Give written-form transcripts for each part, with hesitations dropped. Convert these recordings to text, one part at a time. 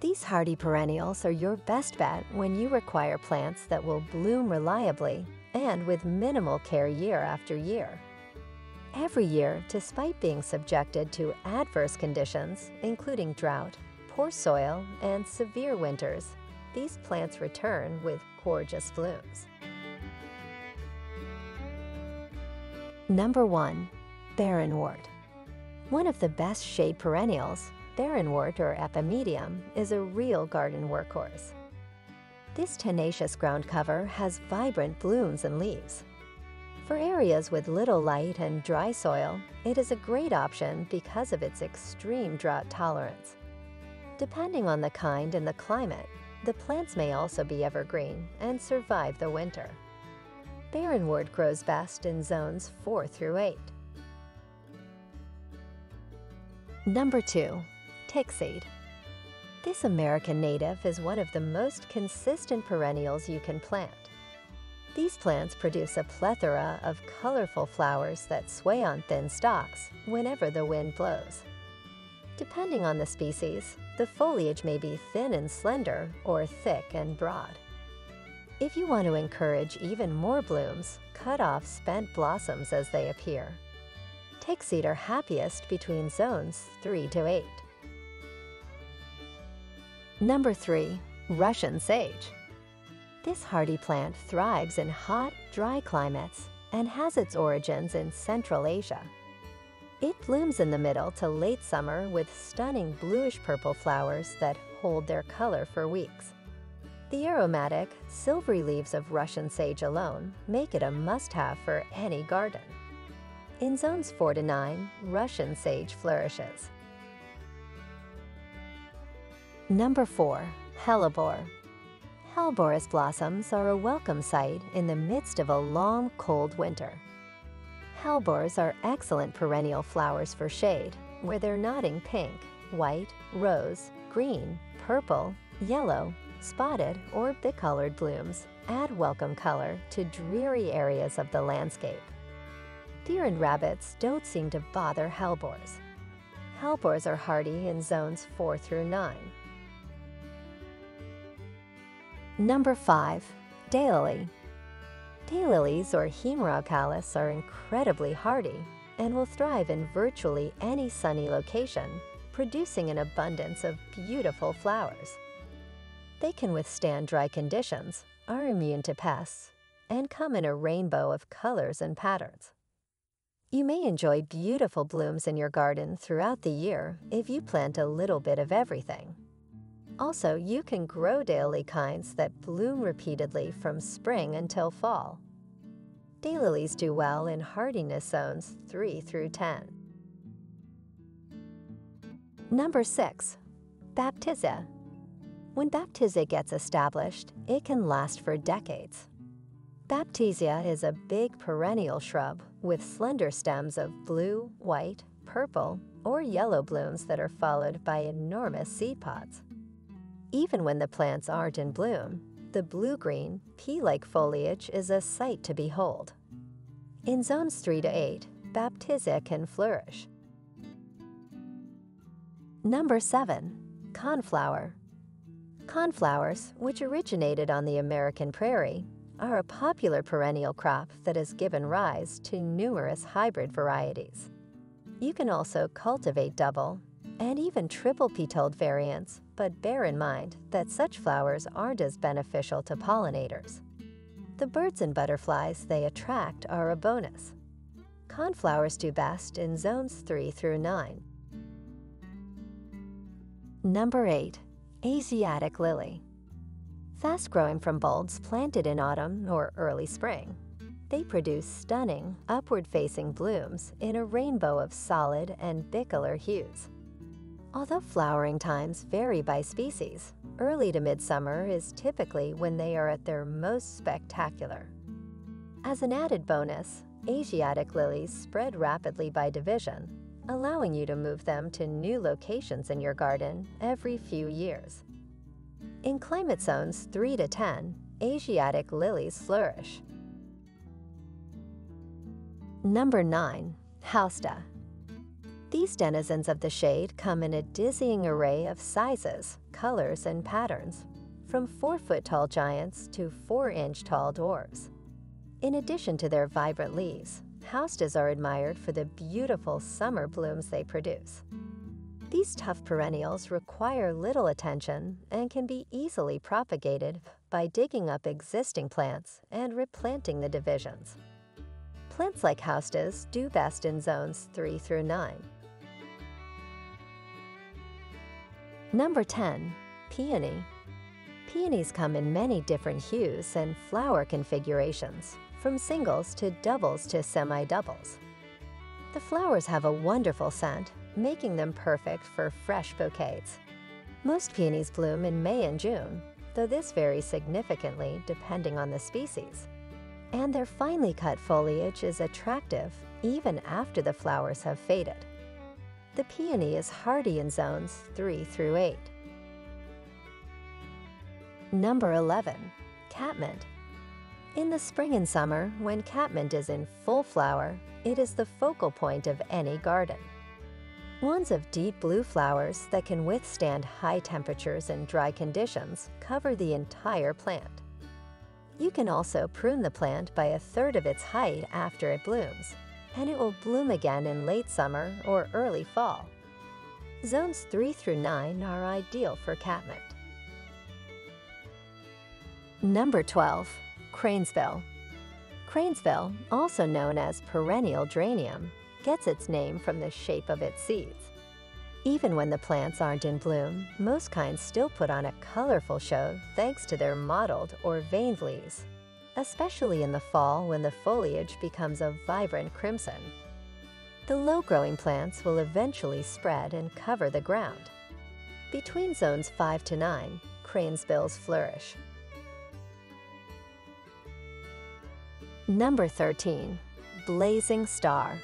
These hardy perennials are your best bet when you require plants that will bloom reliably and with minimal care year after year. Every year, despite being subjected to adverse conditions, including drought, poor soil, and severe winters, these plants return with gorgeous blooms. Number 1. Barrenwort. One of the best shade perennials, Barrenwort or epimedium is a real garden workhorse. This tenacious ground cover has vibrant blooms and leaves. For areas with little light and dry soil, it is a great option because of its extreme drought tolerance. Depending on the kind and the climate, the plants may also be evergreen and survive the winter. Barrenwort grows best in zones 4 through 8. Number 2. Tickseed. This American native is one of the most consistent perennials you can plant. These plants produce a plethora of colorful flowers that sway on thin stalks whenever the wind blows. Depending on the species, the foliage may be thin and slender or thick and broad. If you want to encourage even more blooms, cut off spent blossoms as they appear. Tickseed are happiest between zones 3 to 8. Number 3. Russian sage. This hardy plant thrives in hot, dry climates and has its origins in Central Asia. It blooms in the middle to late summer with stunning bluish-purple flowers that hold their color for weeks. The aromatic, silvery leaves of Russian sage alone make it a must-have for any garden. In zones 4 to 9, Russian sage flourishes. Number 4. Hellebore. Hellebore's blossoms are a welcome sight in the midst of a long, cold winter. Hellebores are excellent perennial flowers for shade, where their nodding pink, white, rose, green, purple, yellow, spotted, or bicolored blooms add welcome color to dreary areas of the landscape. Deer and rabbits don't seem to bother hellebores. Hellebores are hardy in zones 4 through 9. Number 5. Daylily. Daylilies or Hemorrhocalis are incredibly hardy and will thrive in virtually any sunny location, producing an abundance of beautiful flowers. They can withstand dry conditions, are immune to pests, and come in a rainbow of colors and patterns. You may enjoy beautiful blooms in your garden throughout the year if you plant a little bit of everything. Also, you can grow daylily kinds that bloom repeatedly from spring until fall. Daylilies do well in hardiness zones 3 through 10. Number 6. Baptisia. When Baptisia gets established, it can last for decades. Baptisia is a big perennial shrub with slender stems of blue, white, purple, or yellow blooms that are followed by enormous seed pods. Even when the plants aren't in bloom, the blue-green, pea-like foliage is a sight to behold. In zones 3 to 8, Baptisia can flourish. Number 7. Coneflower. Coneflowers, which originated on the American prairie, are a popular perennial crop that has given rise to numerous hybrid varieties. You can also cultivate double and even triple petalled variants, but bear in mind that such flowers aren't as beneficial to pollinators. The birds and butterflies they attract are a bonus. Coneflowers do best in zones 3 through 9. Number 8. Asiatic Lily. Fast-growing from bulbs planted in autumn or early spring, they produce stunning, upward-facing blooms in a rainbow of solid and bicolor hues. Although flowering times vary by species, early to midsummer is typically when they are at their most spectacular. As an added bonus, Asiatic lilies spread rapidly by division, allowing you to move them to new locations in your garden every few years. In climate zones 3 to 10, Asiatic lilies flourish. Number 9. Hosta. These denizens of the shade come in a dizzying array of sizes, colors and patterns, from 4-foot-tall giants to 4-inch-tall dwarves. In addition to their vibrant leaves, hostas are admired for the beautiful summer blooms they produce. These tough perennials require little attention and can be easily propagated by digging up existing plants and replanting the divisions. Plants like hostas do best in zones 3 through 9. Number 10. Peony. Peonies come in many different hues and flower configurations, from singles to doubles to semi-doubles. The flowers have a wonderful scent, making them perfect for fresh bouquets. Most peonies bloom in May and June, though this varies significantly depending on the species. And their finely cut foliage is attractive even after the flowers have faded. The peony is hardy in zones 3 through 8. Number 11. Catmint. In the spring and summer, when catmint is in full flower, it is the focal point of any garden. Wands of deep blue flowers that can withstand high temperatures and dry conditions cover the entire plant. You can also prune the plant by 1/3 of its height after it blooms, and it will bloom again in late summer or early fall. Zones 3 through 9 are ideal for catmint. Number 12. Cranesbill. Cranesbill, also known as perennial geranium, gets its name from the shape of its seeds. Even when the plants aren't in bloom, most kinds still put on a colorful show thanks to their mottled or veined leaves, especially in the fall when the foliage becomes a vibrant crimson. The low-growing plants will eventually spread and cover the ground. Between zones 5 to 9, cranesbills flourish. Number 13. Blazing Star.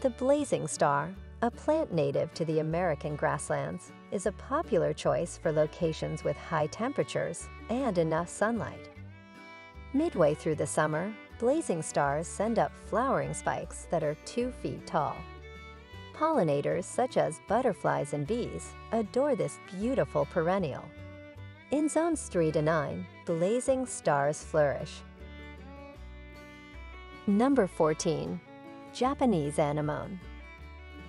The blazing star, a plant native to the American grasslands, is a popular choice for locations with high temperatures and enough sunlight. Midway through the summer, blazing stars send up flowering spikes that are 2 feet tall. Pollinators such as butterflies and bees adore this beautiful perennial. In zones 3 to 9, blazing stars flourish. Number 14. Japanese Anemone.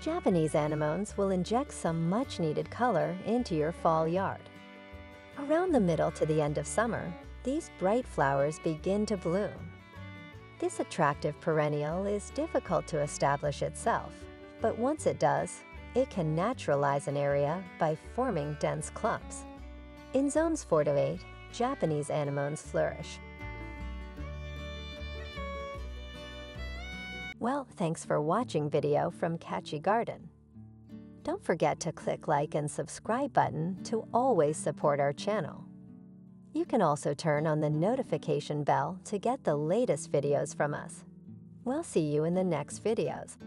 Japanese anemones will inject some much-needed color into your fall yard. Around the middle to the end of summer, these bright flowers begin to bloom. This attractive perennial is difficult to establish itself, but once it does, it can naturalize an area by forming dense clumps. In zones 4 to 8, Japanese anemones flourish. Well, thanks for watching video from Catchy Garden. Don't forget to click like and subscribe button to always support our channel. You can also turn on the notification bell to get the latest videos from us. We'll see you in the next videos.